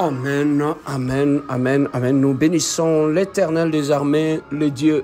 Amen, amen, amen, amen. Nous bénissons l'Éternel des armées, le Dieu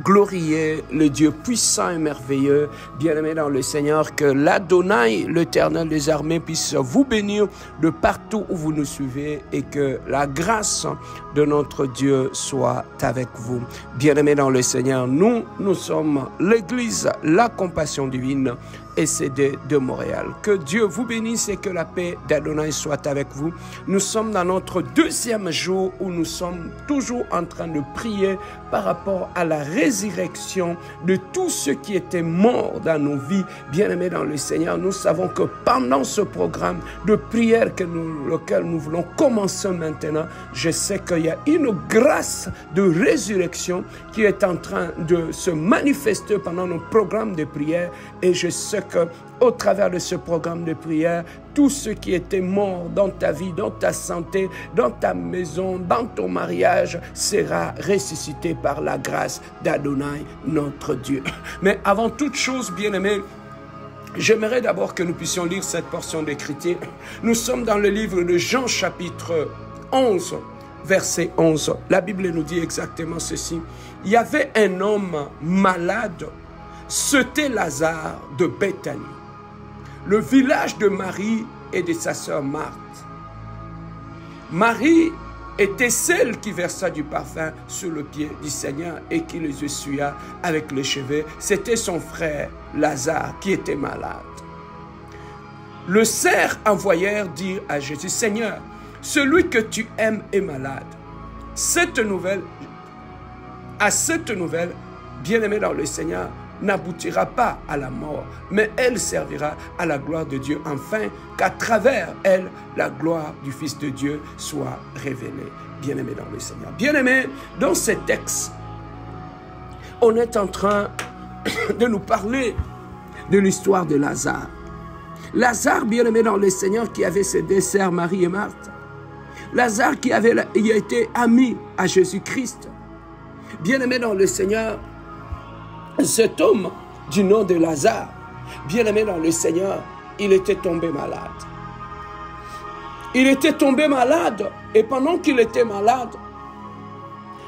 glorieux, le Dieu puissant et merveilleux. Bien-aimé dans le Seigneur, que l'Adonai, l'Éternel des armées, puisse vous bénir de partout où vous nous suivez et que la grâce de notre Dieu soit avec vous. Bien-aimé dans le Seigneur, nous sommes l'Église, la compassion divine, SCD de Montréal. Que Dieu vous bénisse et que la paix d'Adonai soit avec vous. Nous sommes dans notre deuxième jour où nous sommes toujours en train de prier par rapport à la résurrection de tous ceux qui étaient morts dans nos vies. Bien-aimés dans le Seigneur, nous savons que pendant ce programme de prière lequel nous voulons commencer maintenant, je sais qu'il y a une grâce de résurrection qui est en train de se manifester pendant nos programmes de prière et je sais que au travers de ce programme de prière, tous ceux qui étaient morts dans ta vie, dans ta santé, dans ta maison, dans ton mariage, sera ressuscité par la grâce d'Adonai, notre Dieu. Mais avant toute chose, bien-aimés, j'aimerais d'abord que nous puissions lire cette portion d'écriture. Nous sommes dans le livre de Jean chapitre 11, verset 11. La Bible nous dit exactement ceci. Il y avait un homme malade, c'était Lazare de Béthanie, le village de Marie et de sa sœur Marthe. Marie était celle qui versa du parfum sur le pied du Seigneur et qui les essuya avec les cheveux. C'était son frère Lazare qui était malade. Le cerf envoyèrent dire à Jésus, Seigneur, celui que tu aimes est malade. À cette nouvelle, bien-aimé dans le Seigneur, n'aboutira pas à la mort, mais elle servira à la gloire de Dieu, afin qu'à travers elle, la gloire du Fils de Dieu soit révélée. Bien-aimé dans le Seigneur. Bien-aimé, dans ces textes, on est en train de nous parler de l'histoire de Lazare. Lazare, bien-aimé dans le Seigneur, qui avait ses deux sœurs, Marie et Marthe. Lazare qui a été ami à Jésus-Christ. Bien-aimé dans le Seigneur, cet homme du nom de Lazare, bien-aimé dans le Seigneur, il était tombé malade. Il était tombé malade et pendant qu'il était malade,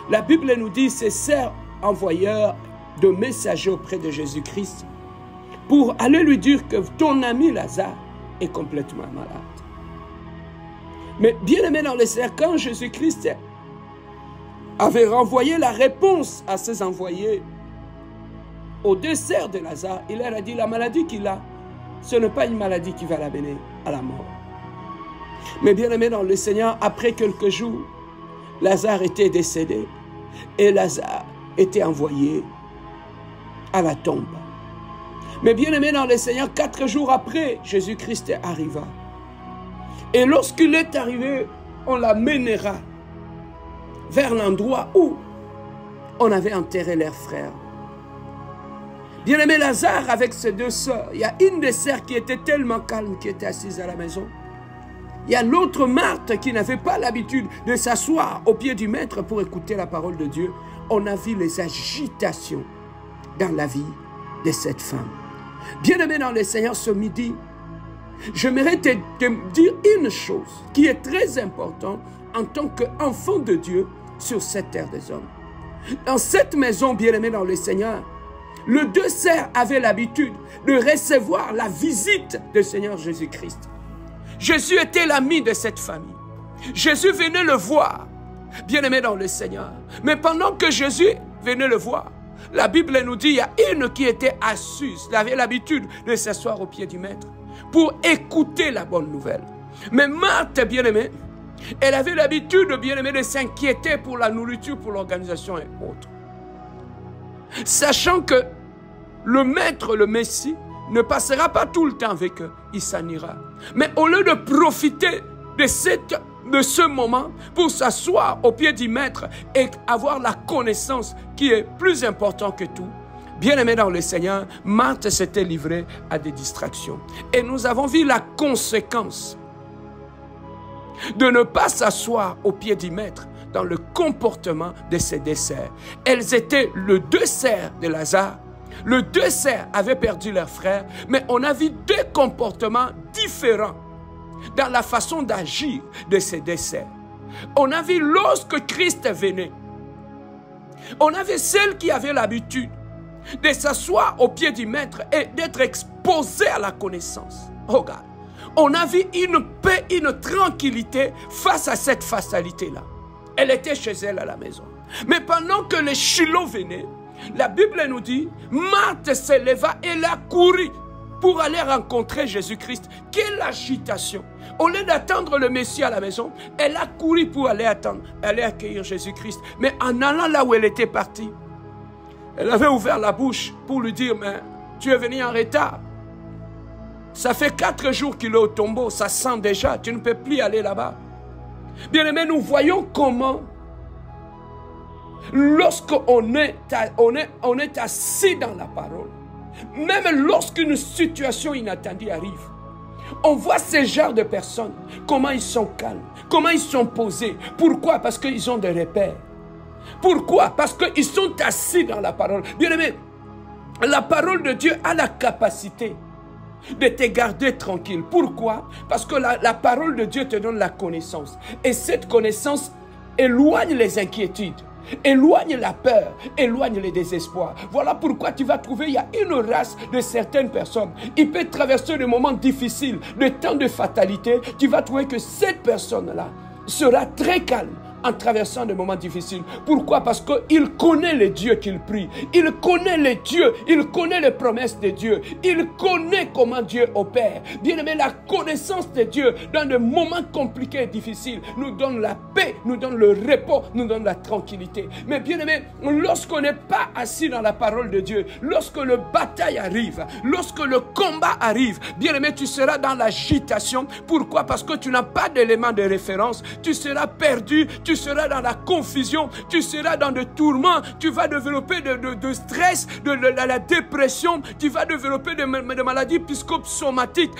la Bible nous dit ses sœurs envoyèrent de messagers auprès de Jésus-Christ pour aller lui dire que ton ami Lazare est complètement malade. Mais bien-aimé dans le Seigneur, quand Jésus-Christ avait renvoyé la réponse à ses envoyés, aux deux sœurs de Lazare, il leur a dit, la maladie qu'il a, ce n'est pas une maladie qui va l'amener à la mort. Mais bien aimé dans le Seigneur, après quelques jours, Lazare était décédé et Lazare était envoyé à la tombe. Mais bien aimé dans le Seigneur, 4 jours après, Jésus-Christ arriva. Et lorsqu'il est arrivé, on l'amènera vers l'endroit où on avait enterré leurs frères. Bien-aimé Lazare avec ses deux sœurs, il y a une des sœurs qui était tellement calme, qui était assise à la maison. Il y a l'autre Marthe qui n'avait pas l'habitude de s'asseoir au pied du maître pour écouter la parole de Dieu. On a vu les agitations dans la vie de cette femme. Bien-aimé dans le Seigneur, ce midi, j'aimerais te dire une chose qui est très importante en tant qu'enfant de Dieu sur cette terre des hommes. Dans cette maison, bien-aimé dans le Seigneur, les deux sœurs avaient l'habitude de recevoir la visite du Seigneur Jésus-Christ. Jésus était l'ami de cette famille. Jésus venait le voir, bien-aimé dans le Seigneur. Mais pendant que Jésus venait le voir, la Bible nous dit, il y a une qui était assise, elle avait l'habitude de s'asseoir au pied du maître pour écouter la bonne nouvelle. Mais Marthe, bien-aimée, elle avait l'habitude, bien-aimée, de s'inquiéter pour la nourriture, pour l'organisation et autres. Sachant que le maître, le Messie, ne passera pas tout le temps avec eux, il s'en ira. Mais au lieu de profiter de ce moment pour s'asseoir au pied du maître et avoir la connaissance qui est plus importante que tout, bien-aimé dans le Seigneur, Marthe s'était livrée à des distractions. Et nous avons vu la conséquence de ne pas s'asseoir au pied du maître dans le comportement de ces deux sœurs. Elles étaient les deux sœurs de Lazare. Les deux sœurs avaient perdu leur frère, mais on a vu deux comportements différents dans la façon d'agir de ces desserts. On a vu lorsque Christ venait, on avait celles qui avaient l'habitude de s'asseoir au pied du maître et d'être exposés à la connaissance. Regarde, on a vu une paix, une tranquillité face à cette fatalité-là. Elle était chez elle à la maison. Mais pendant que les Shiloh venaient, la Bible nous dit, Marthe se leva et elle a couru pour aller rencontrer Jésus-Christ. Quelle agitation! Au lieu d'attendre le Messie à la maison, elle a couru pour aller accueillir Jésus-Christ. Mais en allant là où elle était partie, elle avait ouvert la bouche pour lui dire, mais tu es venu en retard. Ça fait 4 jours qu'il est au tombeau, ça sent déjà, tu ne peux plus aller là-bas. Bien-aimés, nous voyons comment, lorsqu'on est assis dans la parole, même lorsqu'une situation inattendue arrive, on voit ces genres de personnes, comment ils sont calmes, comment ils sont posés. Pourquoi? Parce qu'ils ont des repères. Pourquoi? Parce qu'ils sont assis dans la parole. Bien-aimé, la parole de Dieu a la capacité de te garder tranquille. Pourquoi? Parce que la parole de Dieu te donne la connaissance. Et cette connaissance éloigne les inquiétudes, éloigne la peur, éloigne les désespoirs. Voilà pourquoi tu vas trouver, il y a une race de certaines personnes. Il peut traverser des moments difficiles, des temps de fatalité. Tu vas trouver que cette personne-là sera très calme en traversant des moments difficiles. Pourquoi? Parce qu'il connaît les dieux qu'il prie. Il connaît les dieux. Il connaît les promesses de Dieu. Il connaît comment Dieu opère. Bien aimé, la connaissance de Dieu dans des moments compliqués et difficiles nous donne la paix, nous donne le repos, nous donne la tranquillité. Mais bien aimé, lorsqu'on n'est pas assis dans la parole de Dieu, lorsque le bataille arrive, lorsque le combat arrive, bien aimé, tu seras dans l'agitation. Pourquoi? Parce que tu n'as pas d'éléments de référence. Tu seras perdu, tu seras dans la confusion, tu seras dans des tourments, tu vas développer de stress, de la dépression, tu vas développer des maladies psychosomatiques,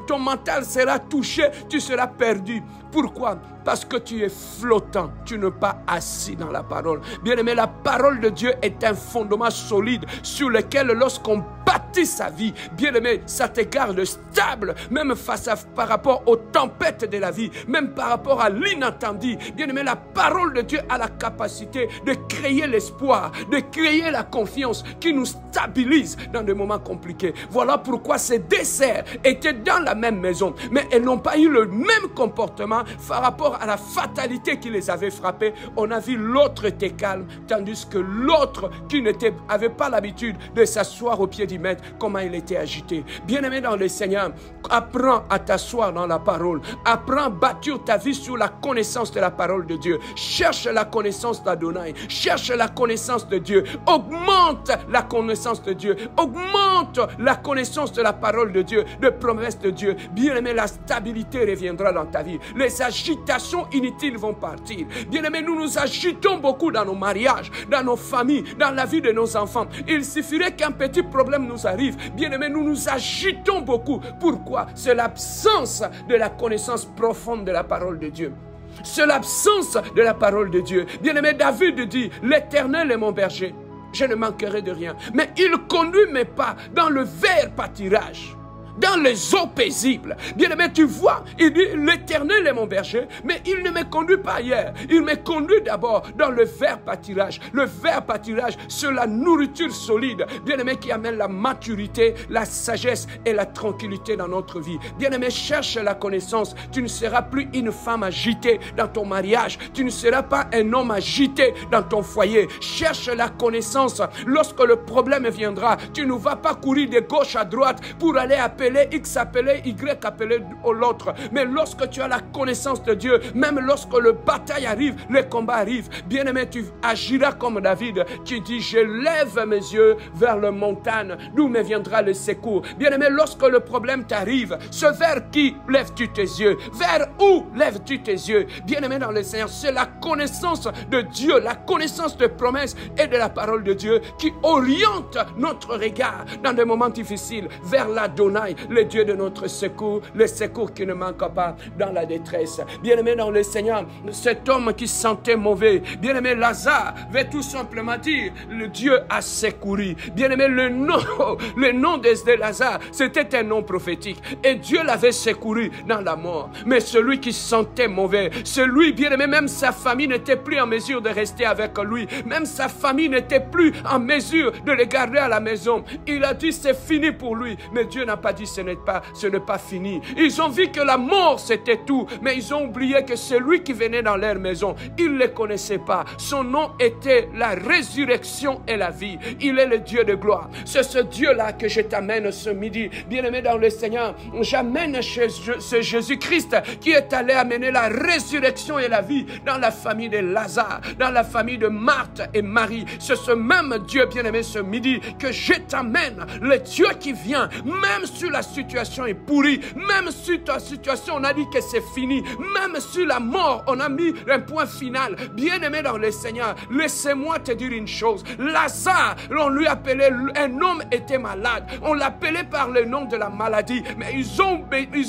ton mental sera touché, tu seras perdu. Pourquoi? Parce que tu es flottant, tu n'es pas assis dans la parole. Bien aimé, la parole de Dieu est un fondement solide sur lequel lorsqu'on bâtit sa vie, bien aimé, ça te garde stable, même par rapport aux tempêtes de la vie, même par rapport à l'inattendu. Bien aimé, la parole de Dieu a la capacité de créer l'espoir, de créer la confiance qui nous stabilise dans des moments compliqués. Voilà pourquoi ces deux sœurs étaient dans la même maison, mais elles n'ont pas eu le même comportement par rapport à la fatalité qui les avait frappées. On a vu l'autre était calme, tandis que l'autre qui n'avait pas l'habitude de s'asseoir au pied du maître, comment il était agité. Bien-aimé dans le Seigneur, apprends à t'asseoir dans la parole. Apprends à bâtir ta vie sur la connaissance de la parole de Dieu. Cherche la connaissance d'Adonai. Cherche la connaissance de Dieu. Augmente la connaissance de Dieu. Augmente la connaissance de la parole de Dieu, de promesses de Dieu. Bien-aimé, la stabilité reviendra dans ta vie. Les agitations inutiles vont partir. Bien-aimé, nous nous agitons beaucoup dans nos mariages, dans nos familles, dans la vie de nos enfants. Il suffirait qu'un petit problème nous arrive. Bien-aimé, nous nous agitons beaucoup. Pourquoi? C'est l'absence de la connaissance profonde de la parole de Dieu. C'est l'absence de la parole de Dieu. Bien-aimé, David dit, l'Éternel est mon berger, je ne manquerai de rien. Mais il conduit mes pas dans le vert pâturage, dans les eaux paisibles. Bien-aimé, tu vois, il dit, l'Éternel est mon berger, mais il ne me conduit pas ailleurs. Il me conduit d'abord dans le vert pâturage. Le vert pâturage, c'est la nourriture solide, bien-aimé, qui amène la maturité, la sagesse et la tranquillité dans notre vie. Bien-aimé, cherche la connaissance. Tu ne seras plus une femme agitée dans ton mariage. Tu ne seras pas un homme agité dans ton foyer. Cherche la connaissance. Lorsque le problème viendra, tu ne vas pas courir de gauche à droite pour aller appeler X, appeler Y, appeler l'autre. Mais lorsque tu as la connaissance de Dieu, même lorsque le bataille arrive, le combat arrive, bien-aimé, tu agiras comme David, qui dit, je lève mes yeux vers le montagne, d'où me viendra le secours. Bien-aimé, lorsque le problème t'arrive, ce vers qui lèves-tu tes yeux? Vers où lèves-tu tes yeux? Bien-aimé dans le Seigneur, c'est la connaissance de Dieu, la connaissance de promesses et de la parole de Dieu qui oriente notre regard dans des moments difficiles vers l'Adonai, Adonai, le Dieu de notre secours, le secours qui ne manque pas dans la détresse. Bien-aimé dans le Seigneur, cet homme qui se sentait mauvais, bien-aimé Lazare, veut tout simplement dire, le Dieu a secouru. Bien-aimé, le nom de Lazare, c'était un nom prophétique. Et Dieu l'avait secouru dans la mort. Mais celui qui se sentait mauvais, celui, bien-aimé, même sa famille n'était plus en mesure de rester avec lui. Même sa famille n'était plus en mesure de le garder à la maison. Il a dit, c'est fini pour lui. Mais Dieu n'a pas dit, ce n'est pas fini. Ils ont vu que la mort, c'était tout. Mais ils ont oublié que celui qui venait dans leur maison, ils ne le connaissaient pas. Son nom était la résurrection et la vie. Il est le Dieu de gloire. C'est ce Dieu-là que je t'amène ce midi. Bien-aimé dans le Seigneur, j'amène ce Jésus-Christ qui est allé amener la résurrection et la vie dans la famille de Lazare, dans la famille de Marthe et Marie. C'est ce même Dieu, bien-aimé, ce midi que je t'amène. Le Dieu qui vient, même si la situation est pourrie, même si ta situation, on a dit que c'est fini, même si la mort, on a mis un point final. Bien-aimé dans le Seigneur, laissez-moi te dire une chose. Lazare, on lui appelait, un homme était malade. On l'appelait par le nom de la maladie. Mais ils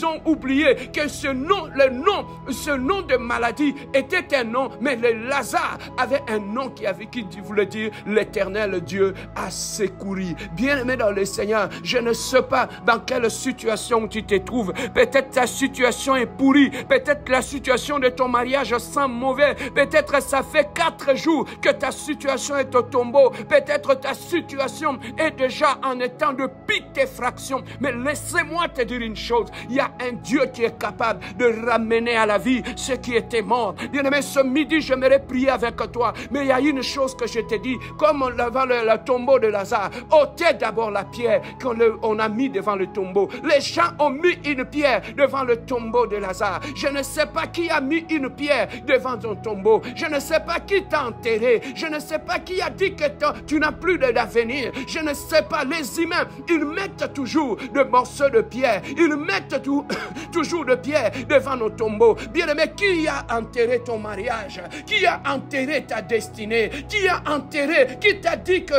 ont oublié que ce nom de maladie était un nom. Mais le Lazare avait un nom qui voulait dire l'Éternel Dieu a secouru. Bien-aimé dans le Seigneur, je ne sais pas dans quelle situation tu te trouves. Peut-être ta situation est pourrie. Peut-être la situation de ton mariage sent mauvais. Peut-être ça fait 4 jours que ta situation est au tombeau. Peut-être ta situation est déjà en état de putréfaction. Mais laissez-moi te dire une chose. Il y a un Dieu qui est capable de ramener à la vie ceux qui étaient morts. Bien-aimé, ce midi, j'aimerais prier avec toi. Mais il y a une chose que je te dis. Comme devant le tombeau de Lazare, ôtez d'abord la pierre qu'on a mis devant le tombeau. Les gens ont mis une pierre devant le tombeau de Lazare. Je ne sais pas qui a mis une pierre devant ton tombeau. Je ne sais pas qui t'a enterré. Je ne sais pas qui a dit que tu n'as plus d'avenir. Je ne sais pas. Les humains, ils mettent toujours des morceaux de pierre. Ils mettent toujours de pierre devant nos tombeaux. Bien-aimé, qui a enterré ton mariage? Qui a enterré ta destinée? Qui a enterré? Qui t'a dit que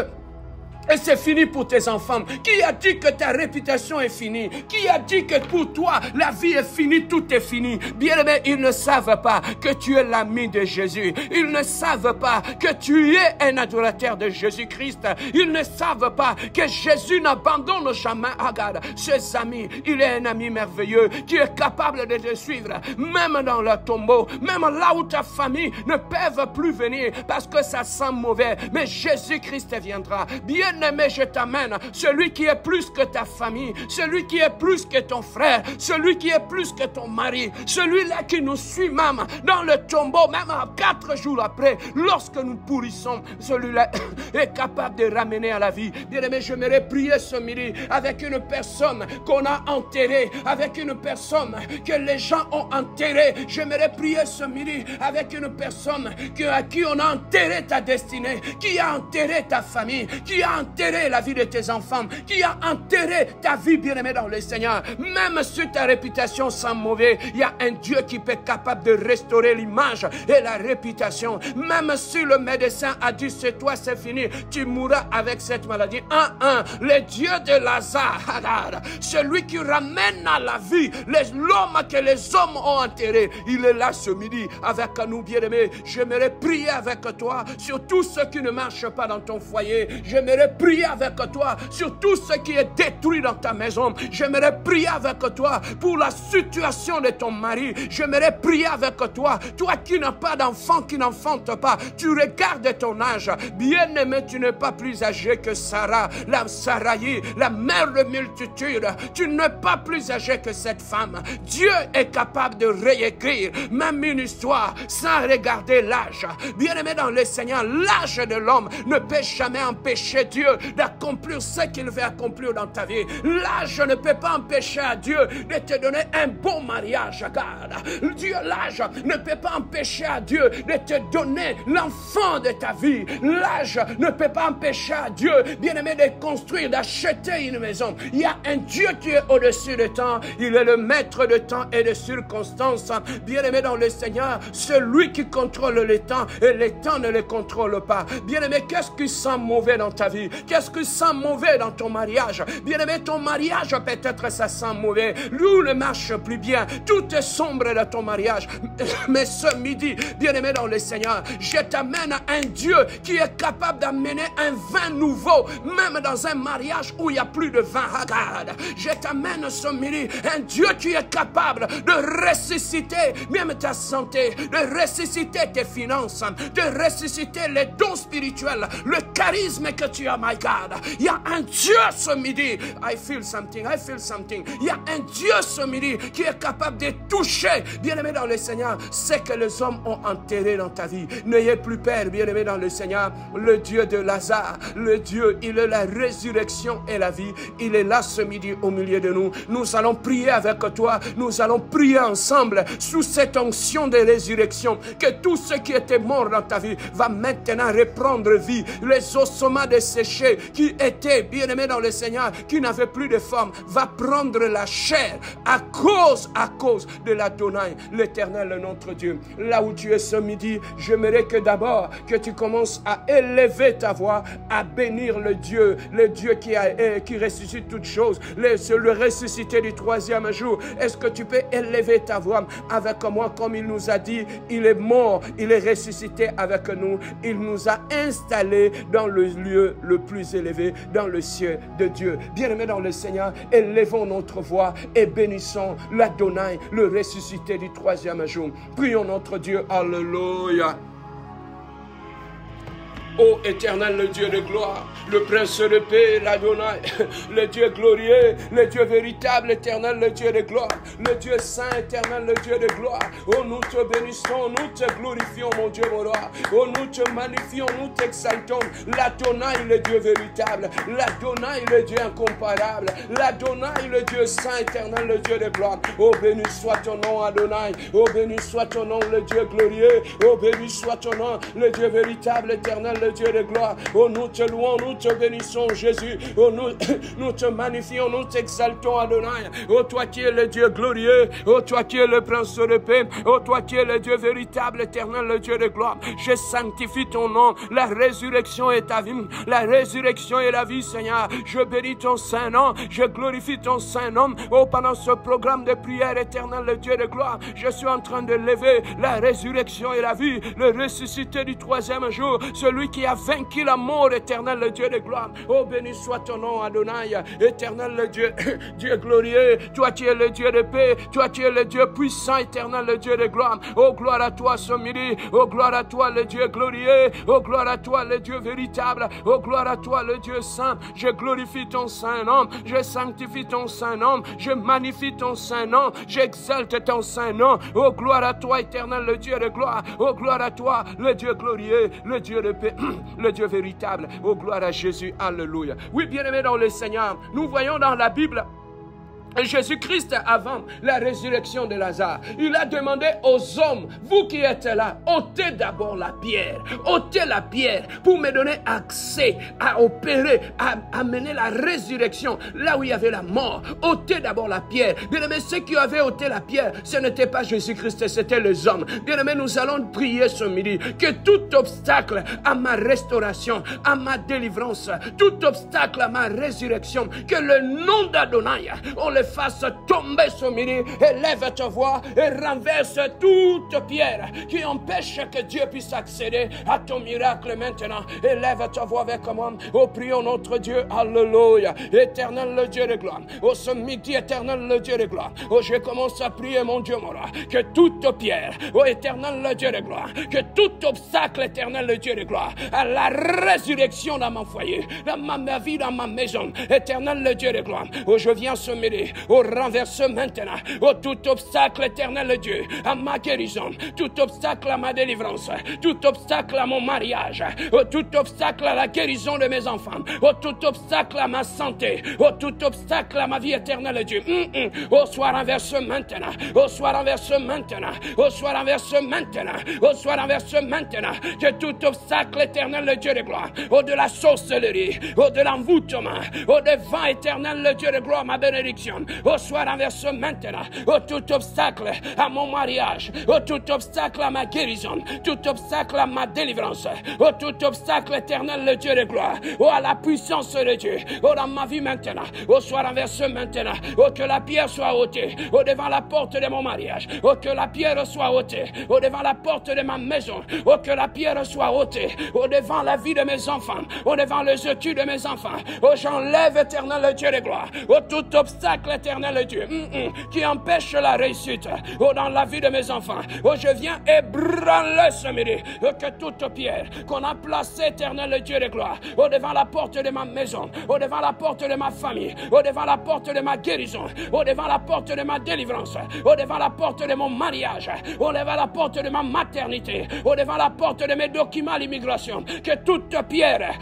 et c'est fini pour tes enfants? Qui a dit que ta réputation est finie? Qui a dit que pour toi, la vie est finie, tout est fini? Bien-aimé, ils ne savent pas que tu es l'ami de Jésus. Ils ne savent pas que tu es un adorateur de Jésus-Christ. Ils ne savent pas que Jésus n'abandonne jamais. Regarde, ses amis, il est un ami merveilleux qui est capable de te suivre, même dans le tombeau, même là où ta famille ne peut plus venir parce que ça sent mauvais. Mais Jésus-Christ viendra. Bien-aimé, je t'amène celui qui est plus que ta famille, celui qui est plus que ton frère, celui qui est plus que ton mari, celui-là qui nous suit même dans le tombeau, même 4 jours après, lorsque nous pourrissons, celui-là est capable de ramener à la vie. Bien-aimé, j'aimerais prier ce midi avec une personne qu'on a enterrée, avec une personne que les gens ont enterrée. J'aimerais prier ce midi avec une personne à qui on a enterré ta destinée, qui a enterré ta famille, qui a enterré la vie de tes enfants, qui a enterré ta vie, bien-aimée dans le Seigneur. Même si ta réputation sent mauvais, il y a un Dieu qui peut être capable de restaurer l'image et la réputation. Même si le médecin a dit c'est toi, c'est fini, tu mourras avec cette maladie. Le Dieu de Lazare, celui qui ramène à la vie l'homme que les hommes ont enterré, il est là ce midi avec nous, bien-aimés. J'aimerais prier avec toi sur tout ce qui ne marche pas dans ton foyer. J'aimerais prier avec toi sur tout ce qui est détruit dans ta maison. J'aimerais prier avec toi pour la situation de ton mari. J'aimerais prier avec toi, toi qui n'as pas d'enfant, qui n'enfante pas. Tu regardes ton âge. Bien-aimé, tu n'es pas plus âgé que Sarah, la Saraï, la mère de multitude. Tu n'es pas plus âgé que cette femme. Dieu est capable de réécrire même une histoire sans regarder l'âge. Bien-aimé dans le Seigneur, l'âge de l'homme ne peut jamais empêcher Dieu d'accomplir ce qu'il veut accomplir dans ta vie. L'âge ne peut pas empêcher à Dieu de te donner un bon mariage. Regarde, l'âge ne peut pas empêcher à Dieu de te donner l'enfant de ta vie. L'âge ne peut pas empêcher à Dieu, bien-aimé, de construire, d'acheter une maison. Il y a un Dieu qui est au-dessus du temps. Il est le maître de temps et de circonstances. Bien-aimé dans le Seigneur, celui qui contrôle le temps et le temps ne le contrôle pas. Bien-aimé, qu'est-ce qui sent mauvais dans ta vie? Qu'est-ce qui sent mauvais dans ton mariage? Bien-aimé, ton mariage, peut-être ça sent mauvais. Lui ne marche plus bien. Tout est sombre dans ton mariage. Mais ce midi, bien-aimé dans le Seigneur, je t'amène à un Dieu qui est capable d'amener un vin nouveau, même dans un mariage où il n'y a plus de vin. Regarde, je t'amène ce midi, un Dieu qui est capable de ressusciter même ta santé, de ressusciter tes finances, de ressusciter les dons spirituels, le charisme que tu as, my God. Il y a un Dieu ce midi. I feel something. Il y a un Dieu ce midi qui est capable de toucher, bien-aimé dans le Seigneur, ce que les hommes ont enterré dans ta vie. N'ayez plus peur, bien-aimé dans le Seigneur. Le Dieu de Lazare, le Dieu, il est la résurrection et la vie. Il est là ce midi au milieu de nous. Nous allons prier avec toi. Nous allons prier ensemble sous cette onction de résurrection. Que tout ce qui était mort dans ta vie va maintenant reprendre vie. Les ossements desséchés qui étaient, bien-aimés dans le Seigneur, qui n'avaient plus de forme, va prendre la chair à cause de l'Adonai, l'Éternel, notre Dieu. Là où tu es ce midi, j'aimerais que d'abord que tu commences à élever ta voix, à bénir le Dieu qui ressuscite toutes choses, le ressuscité du troisième jour. Est-ce que tu peux élever ta voix avec moi comme il nous a dit, il est mort, il est ressuscité avec nous, il nous a installés dans le lieu le plus élevé, dans le ciel de Dieu. Bien-aimés dans le Seigneur, élevons notre voix et bénissons l'Adonai, le ressuscité du troisième jour. Prions notre Dieu, alléluia. Ô éternel, le Dieu de gloire, le prince de paix, l'Adonai, le Dieu glorieux, le Dieu véritable, éternel, le Dieu de gloire, le Dieu saint, éternel, le Dieu de gloire. Oh, nous te bénissons, nous te glorifions, mon Dieu, mon roi. Oh, nous te magnifions, nous t'exaltons. L'Adonai, le Dieu véritable, l'Adonai, le Dieu incomparable, l'Adonai, le Dieu saint, éternel, le Dieu de gloire. Oh, béni soit ton nom, Adonai. Oh, béni soit ton nom, le Dieu glorieux. Oh, béni soit ton nom, le Dieu véritable, éternel, le Dieu de gloire. Oh, nous te louons, nous te bénissons, Jésus. Oh, nous te magnifions, nous t'exaltons, Adonai. Oh, toi qui es le Dieu glorieux. Oh, toi qui es le prince de paix. Oh, toi qui es le Dieu véritable, éternel, le Dieu de gloire. Je sanctifie ton nom. La résurrection est ta vie. La résurrection est la vie, Seigneur. Je bénis ton saint nom. Je glorifie ton saint nom. Oh, pendant ce programme de prière, éternel, le Dieu de gloire, je suis en train de lever la résurrection et la vie, le ressuscité du troisième jour, celui qui a vaincu la mort, éternel, le Dieu de gloire. Oh, béni soit ton nom, Adonai, éternel, le Dieu, Dieu glorieux. Toi qui es le Dieu de paix, toi qui es le Dieu puissant, éternel, le Dieu de gloire. Oh, gloire à toi ce midi. Oh, gloire à toi, le Dieu glorieux. Oh, gloire à toi, le Dieu véritable. Oh, gloire à toi, le Dieu saint. Je glorifie ton saint nom. Je sanctifie ton saint nom. Je magnifie ton saint nom. J'exalte ton saint nom. Oh, gloire à toi, éternel, le Dieu de gloire. Oh, gloire à toi, le Dieu glorieux, le Dieu de paix, le Dieu véritable. Oh, gloire à Jésus. Alléluia. Oui, bien-aimés dans le Seigneur, nous voyons dans la Bible Jésus-Christ, avant la résurrection de Lazare, il a demandé aux hommes, vous qui êtes là, ôtez d'abord la pierre. Ôtez la pierre pour me donner accès à opérer, à amener la résurrection là où il y avait la mort. Ôtez d'abord la pierre. Bien-aimés, ceux qui avaient ôté la pierre, ce n'était pas Jésus-Christ, c'était les hommes. Bien-aimés, nous allons prier ce midi que tout obstacle à ma restauration, à ma délivrance, tout obstacle à ma résurrection, que le nom d'Adonai, on le fasse tomber ce midi. Élève ta voix et renverse toute pierre qui empêche que Dieu puisse accéder à ton miracle maintenant. Élève ta voix avec moi. Oh, prions notre Dieu. Alléluia. Éternel, le Dieu de gloire. Oh, ce midi, éternel, le Dieu de gloire. Oh, je commence à prier, mon Dieu, mon roi, que toute pierre, oh, éternel, le Dieu de gloire, que tout obstacle, éternel, le Dieu de gloire, à la résurrection dans mon foyer, dans ma vie, dans ma maison, éternel, le Dieu de gloire. Oh, je viens ce midi. Oh, renverse maintenant. Oh, tout obstacle, éternel, le Dieu, à ma guérison, tout obstacle à ma délivrance, tout obstacle à mon mariage, oh, tout obstacle à la guérison de mes enfants, oh, tout obstacle à ma santé, oh, tout obstacle à ma vie éternelle, Dieu. Oh, soit renversé maintenant. Oh, soit renversé maintenant. Oh, soit renversé maintenant. Oh, soit renversé maintenant. Que tout obstacle éternel, le Dieu de gloire, oh, de la sorcellerie, oh, de l'envoûtement, oh, de vent éternel, le Dieu de gloire, ma bénédiction, Oh, soit renversé maintenant. Oh, tout obstacle à mon mariage. Oh, tout obstacle à ma guérison. Tout obstacle à ma délivrance. Oh, tout obstacle éternel, le Dieu de gloire. Oh, à la puissance de Dieu. Oh, dans ma vie maintenant. Oh, soit renversé maintenant. Oh, que la pierre soit ôtée. Oh, devant la porte de mon mariage. Oh, que la pierre soit ôtée. Oh, devant la porte de ma maison. Oh, que la pierre soit ôtée. Oh, devant la vie de mes enfants. Oh, devant les études de mes enfants. Oh, j'enlève éternel, le Dieu de gloire. Oh, tout obstacle éternel, le Dieu, qui empêche la réussite. Oh, dans la vie de mes enfants. Oh, je viens ébranler ce midi. Oh, que toute pierre qu'on a placée, éternel, le Dieu de gloire. Oh, devant la porte de ma maison. Oh, devant la porte de ma famille. Oh, devant la porte de ma guérison. Oh, devant la porte de ma délivrance. Oh, devant la porte de mon mariage. Oh, devant la porte de ma maternité. Oh, devant la porte de mes documents à l'immigration. Que toute pierre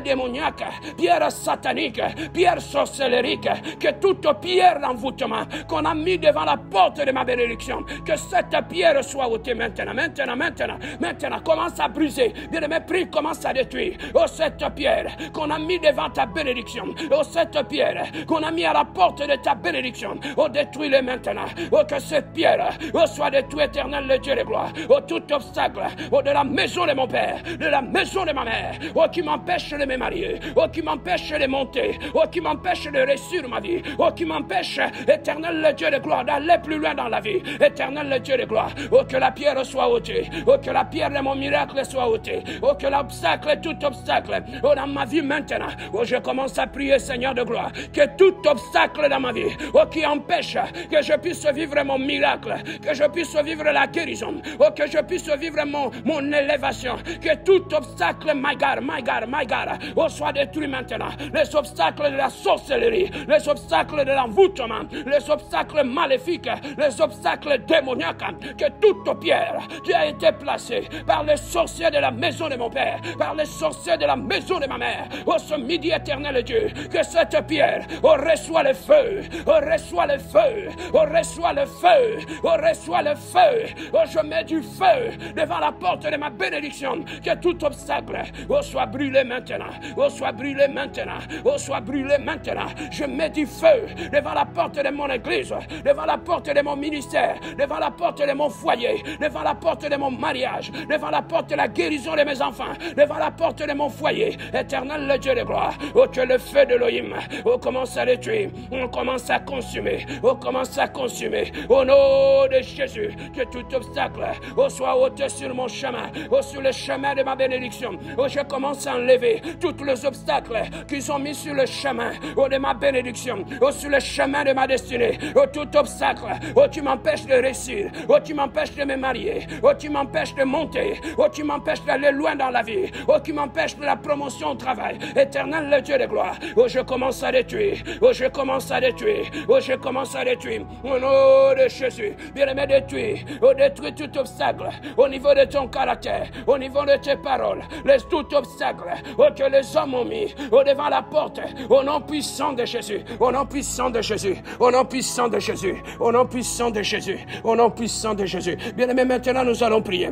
démoniaque, pierre satanique, pierre sorcellerique, que toute pierre d'envoûtement qu'on a mis devant la porte de ma bénédiction, que cette pierre soit ôtée maintenant, commence à briser. Bien-aimé, prie, commence à détruire. Oh, cette pierre qu'on a mis devant ta bénédiction. Oh, cette pierre qu'on a mis à la porte de ta bénédiction. Oh, détruis-le maintenant. Oh, que cette pierre soit détruite, éternel, le Dieu de gloire. Oh, tout obstacle, oh, de la maison de mon père, de la maison de ma mère, oh, qui m'empêche de me marier, oh, qui m'empêche de monter, oh, qui m'empêche de réussir ma vie, oh, qui m'empêche, éternel, le Dieu de gloire, d'aller plus loin dans la vie, éternel, le Dieu de gloire. Oh, que la pierre soit ôtée, oh, que la pierre de mon miracle soit ôtée, oh, que l'obstacle, tout obstacle, oh, dans ma vie maintenant, oh, je commence à prier, Seigneur de gloire, que tout obstacle dans ma vie, oh, qui empêche que je puisse vivre mon miracle, que je puisse vivre la guérison, oh, que je puisse vivre mon élévation, que tout obstacle, my God, oh, soit détruit maintenant. Les obstacles de la sorcellerie, les obstacles de l'envoûtement, les obstacles maléfiques, les obstacles démoniaques, que toute pierre qui a été placée par les sorciers de la maison de mon père, par les sorciers de la maison de ma mère, oh, ce midi éternel Dieu, que cette pierre, oh, reçoit le feu, oh, reçoit le feu, oh, reçoit le feu, oh, reçoit le feu, oh, je mets du feu devant la porte de ma bénédiction, que tout obstacle, oh, soit brûlé maintenant, oh, soit brûlé maintenant, oh, soit brûlé maintenant. Je mets du feu devant la porte de mon église, devant la porte de mon ministère, devant la porte de mon foyer, devant la porte de mon mariage, devant la porte de la guérison de mes enfants, devant la porte de mon foyer. Éternel, le Dieu de gloire, oh, que le feu de l'Elohim, oh, commence à détruire, on commence à consumer, oh, commence à consumer. Au nom de Jésus, que tout obstacle, oh, soit ôté sur mon chemin, oh, sur le chemin de ma bénédiction. Oh, je commence à enlever tous les obstacles qui sont mis sur le chemin, oh, de ma bénédiction, oh, sur le chemin de ma destinée. Oh, tout obstacle, oh, tu m'empêches de réussir, oh, tu m'empêches de me marier, oh, tu m'empêches de monter, oh, tu m'empêches d'aller loin dans la vie, oh, tu m'empêches de la promotion au travail. Éternel, le Dieu de gloire, oh, je commence à détruire, oh, je commence à détruire, oh, je commence à détruire. Au nom de Jésus, bien-aimé, détruis, oh, détruis tout obstacle au niveau de ton caractère, au niveau de tes paroles, laisse tout obstacle, oh, que les hommes ont mis, oh, devant la porte, au nom puissant de Jésus, au nom puissant de Jésus, au nom puissant de Jésus, au nom puissant de Jésus, au nom puissant de Jésus. Bien-aimé, maintenant nous allons prier.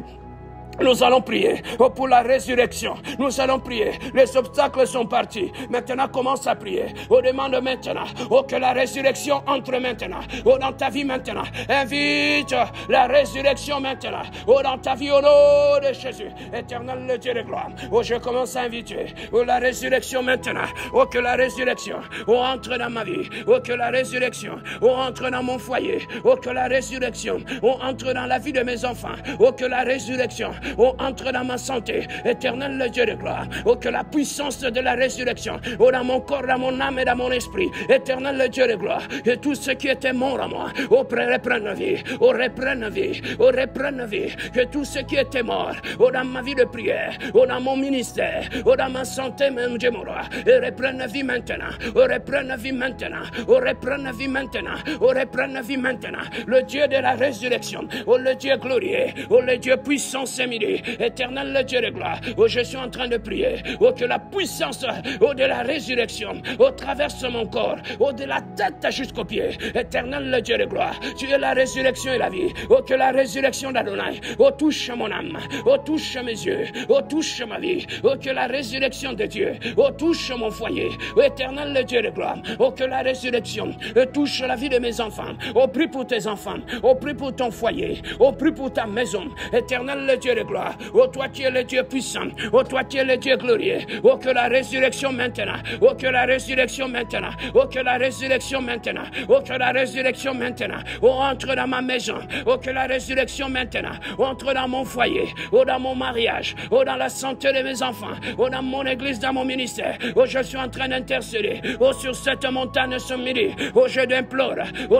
Nous allons prier pour la résurrection. Nous allons prier. Les obstacles sont partis. Maintenant, commence à prier. On demande maintenant que la résurrection entre maintenant. Dans ta vie maintenant. Invite la résurrection maintenant. Dans ta vie au nom de Jésus. Éternel, le Dieu de gloire. Je commence à inviter la résurrection maintenant. Que la résurrection entre dans ma vie. Que la résurrection entre dans mon foyer. Que la résurrection entre dans la vie de mes enfants. Que la résurrection entre dans ma santé, éternel le Dieu de gloire, que la puissance de la résurrection, dans mon corps, dans mon âme et dans mon esprit, éternel le Dieu de gloire, que tout ce qui était mort à moi, reprenne vie, reprenne vie, reprenne vie, que tout ce qui était mort, dans ma vie de prière, dans mon ministère, dans ma santé, mon Dieu, mon roi, reprenne vie maintenant, reprenne vie maintenant, reprenne vie maintenant, reprenne vie maintenant, le Dieu de la résurrection, le Dieu glorieux, le Dieu puissant, c'est midi. Éternel le Dieu de gloire, je suis en train de prier, que la puissance de la résurrection traverse mon corps, de la tête jusqu'aux pieds. Éternel le Dieu de gloire, tu es la résurrection et la vie. Que la résurrection d'Adonai touche mon âme, touche mes yeux, touche ma vie. Que la résurrection de Dieu touche mon foyer. Éternel le Dieu de gloire, que la résurrection touche la vie de mes enfants. Prie pour tes enfants, prie pour ton foyer, prie pour ta maison. Éternel le Dieu de gloire, toi qui es le Dieu puissant, toi qui es le Dieu glorieux. Que la résurrection maintenant, que la résurrection maintenant, que la résurrection maintenant, que la résurrection maintenant, entre dans ma maison, que la résurrection maintenant, entre dans mon foyer, dans mon mariage, dans la santé de mes enfants, dans mon église, dans mon ministère. Je suis en train d'intercéder sur cette montagne ce midi. Je t'implore,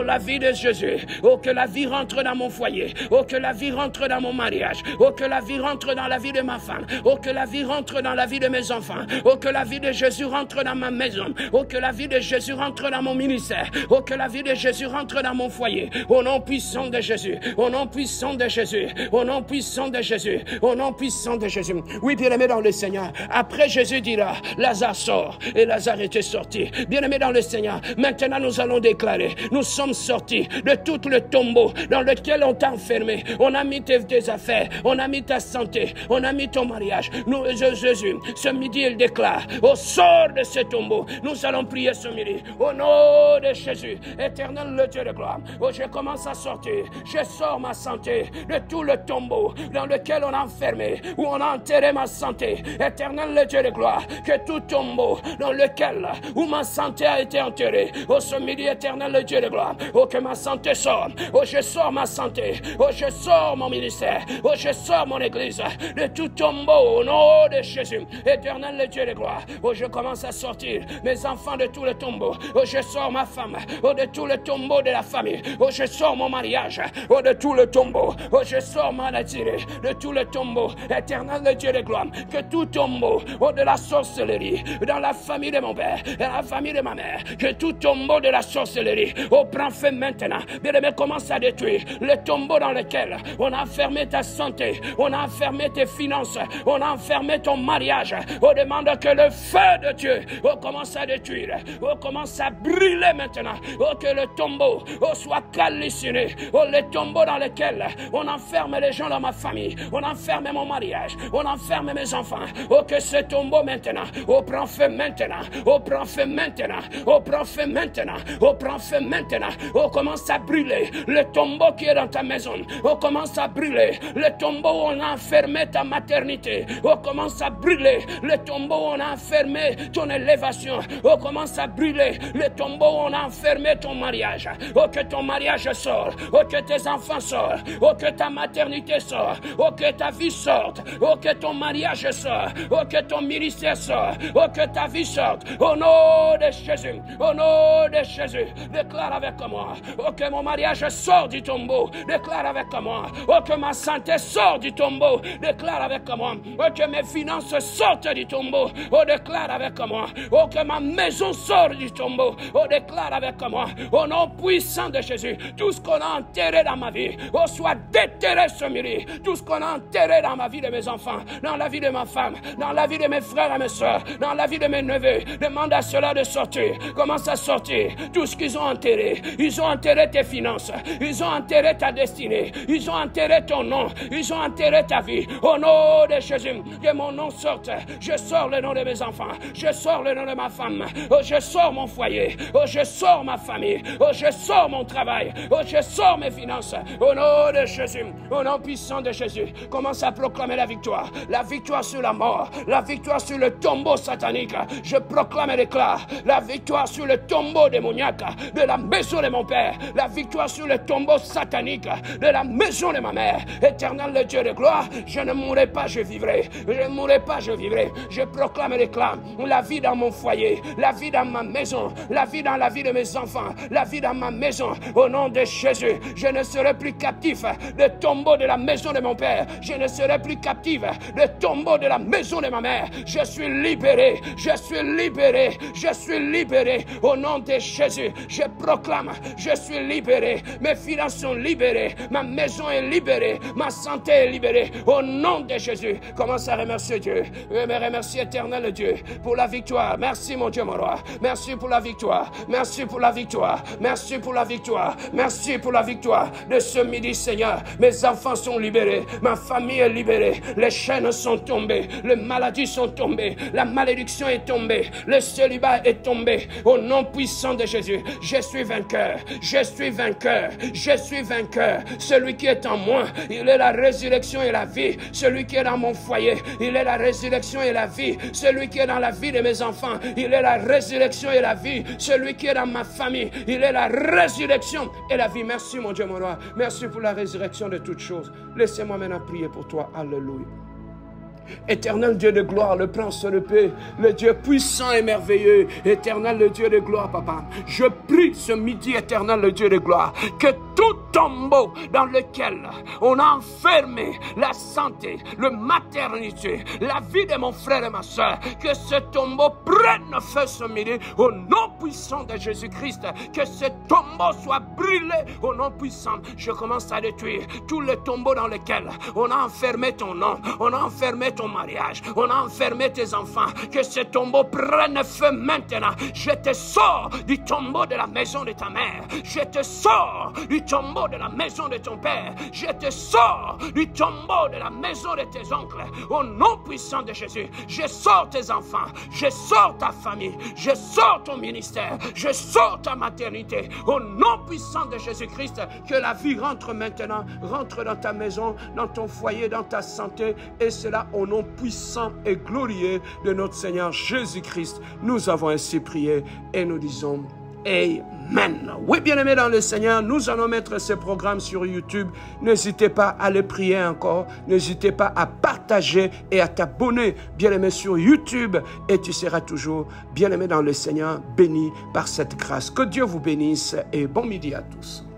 la vie de Jésus, que la vie rentre dans mon foyer, que la vie rentre dans mon mariage, que la vie rentre dans la vie de ma femme, que la vie rentre dans la vie de mes enfants, que la vie de Jésus rentre dans ma maison, que la vie de Jésus rentre dans mon ministère, que la vie de Jésus rentre dans mon foyer. Au nom puissant de Jésus, au nom puissant de Jésus, au nom puissant de Jésus, au nom puissant de Jésus. Oui, bien-aimé dans le Seigneur, après Jésus dira, Lazare sort, et Lazare était sorti. Bien-aimé dans le Seigneur, maintenant nous allons déclarer, nous sommes sortis de tout le tombeau dans lequel on t'a enfermé. On a mis tes affaires, on a mis ta santé, on a mis ton mariage. Nous, Jésus, ce midi, il déclare, au sort de ce tombeau, nous allons prier ce midi, au nom de Jésus, éternel le Dieu de gloire. Je commence à sortir, je sors ma santé de tout le tombeau dans lequel on a enfermé, où on a enterré ma santé. Éternel le Dieu de gloire, que tout tombeau dans lequel, où ma santé a été enterrée, ce midi, éternel le Dieu de gloire, que ma santé sort, je sors ma santé, je sors mon ministère, je sors mon église de tout tombeau au nom de Jésus. Éternel le Dieu de gloire, je commence à sortir mes enfants de tout le tombeau, je sors ma femme de tout le tombeau de la famille, je sors mon mariage de tout le tombeau, je sors ma nature de tout le tombeau. Éternel le Dieu de gloire, que tout tombeau de la sorcellerie dans la famille de mon père, dans la famille de ma mère, que tout tombeau de la sorcellerie prend feu maintenant. Bien-aimé, commence à détruire le tombeau dans lequel on a enfermé ta santé, on a enfermé tes finances, on a enfermé ton mariage. On demande que le feu de Dieu commence à détruire, commence à brûler maintenant, que le tombeau soit calciné, le tombeau dans lequel on enferme les gens dans ma famille, on enferme mon mariage, on enferme mes enfants, que ce tombeau maintenant, prend feu maintenant, prend feu maintenant, prend feu maintenant, prend feu maintenant, commence à brûler le tombeau qui est dans ta maison, commence à brûler le tombeau où on a enfermé ta maternité, commence à brûler le tombeau où on a enfermé ton élévation, commence à brûler le tombeau où on a enfermé ton mariage, que ton mariage sort, que tes enfants sortent, que ta maternité sort, que ta vie sorte, que ton mariage sort, que ton ministère sort, que ta vie sorte, au nom de Jésus, au nom de Jésus. Déclare avec moi, que mon mariage sort du tombeau, déclare avec moi, que ma santé sort du tombeau, déclare avec moi, que mes finances sortent du tombeau, déclare avec moi, que ma maison sort du tombeau, déclare avec moi, au nom puissant de Jésus, tout ce qu'on a enterré dans ma vie, soit déterré ce midi, tout ce qu'on a enterré dans ma vie de mes enfants, dans la vie de ma femme, dans la vie de mes frères et mes soeurs, dans la vie de mes neveux, demande à cela de sortir, commence à sortir, tout ce qu'ils ont enterré, ils ont enterré tes finances, ils ont enterré ta destinée, ils ont enterré ton nom, ils ont enterré ta vie, au nom de Jésus, que mon nom sorte, je sors le nom de mes enfants, je sors le nom de ma femme, je sors mon foyer, je sors ma famille, je sors mon travail, je sors mes finances, au nom de Jésus, au nom puissant de Jésus. Commence à proclamer la victoire sur la mort, la victoire sur le tombeau satanique. Je proclame et déclare la victoire sur le tombeau démoniaque de la maison de mon père, la victoire sur le tombeau satanique de la maison de ma mère. Éternel le Dieu de gloire, je ne mourrai pas, je vivrai, je ne mourrai pas, je vivrai. Je proclame et déclare la vie dans mon foyer, la vie dans ma maison, la vie dans la vie de mes enfants, la vie dans ma maison, au nom de Jésus. Je ne serai plus captif de tombeau de la maison de mon père, je ne serai plus captif de tombeau de la maison de ma mère. Je suis libéré, je suis libéré, je suis libéré, au nom de Jésus. Je proclame, je suis libéré, mes finances sont libérées, ma maison est libérée, ma santé est libérés au nom de Jésus. Commence à remercier Dieu. Remercie éternel Dieu pour la victoire. Merci mon Dieu, mon roi. Merci pour la victoire. Merci pour la victoire. Merci pour la victoire. Merci pour la victoire de ce midi, Seigneur. Mes enfants sont libérés. Ma famille est libérée. Les chaînes sont tombées. Les maladies sont tombées. La malédiction est tombée. Le célibat est tombé. Au nom puissant de Jésus, je suis vainqueur. Je suis vainqueur. Je suis vainqueur. Celui qui est en moi, il est la résurrection et la vie. Celui qui est dans mon foyer, il est la résurrection et la vie. Celui qui est dans la vie de mes enfants, il est la résurrection et la vie. Celui qui est dans ma famille, il est la résurrection et la vie. Merci mon Dieu, mon roi. Merci pour la résurrection de toutes choses. Laissez-moi maintenant prier pour toi. Alléluia. Éternel Dieu de gloire, le prince de paix, le Dieu puissant et merveilleux, éternel le Dieu de gloire, papa. Je prie ce midi, éternel le Dieu de gloire, que tout tombeau dans lequel on a enfermé la santé, la maternité, la vie de mon frère et ma soeur, que ce tombeau prenne feu ce midi au nom puissant de Jésus-Christ, que ce tombeau soit brûlé au nom puissant. Je commence à détruire tous les tombeaux dans lesquels on a enfermé ton nom, on a enfermé ton mariage, on a enfermé tes enfants, que ce tombeau prenne feu maintenant. Je te sors du tombeau de la maison de ta mère, je te sors du tombeau de la maison de ton père, je te sors du tombeau de la maison de tes oncles, au nom puissant de Jésus. Je sors tes enfants, je sors ta famille, je sors ton ministère, je sors ta maternité, au nom puissant de Jésus-Christ. Que la vie rentre maintenant, rentre dans ta maison, dans ton foyer, dans ta santé, et cela au nom puissant et glorieux de notre Seigneur Jésus-Christ. Nous avons ainsi prié et nous disons Amen. Oui, bien-aimés dans le Seigneur, nous allons mettre ce programme sur YouTube. N'hésitez pas à le prier encore. N'hésitez pas à partager et à t'abonner, bien-aimé, sur YouTube. Et tu seras toujours, bien-aimé dans le Seigneur, béni par cette grâce. Que Dieu vous bénisse et bon midi à tous.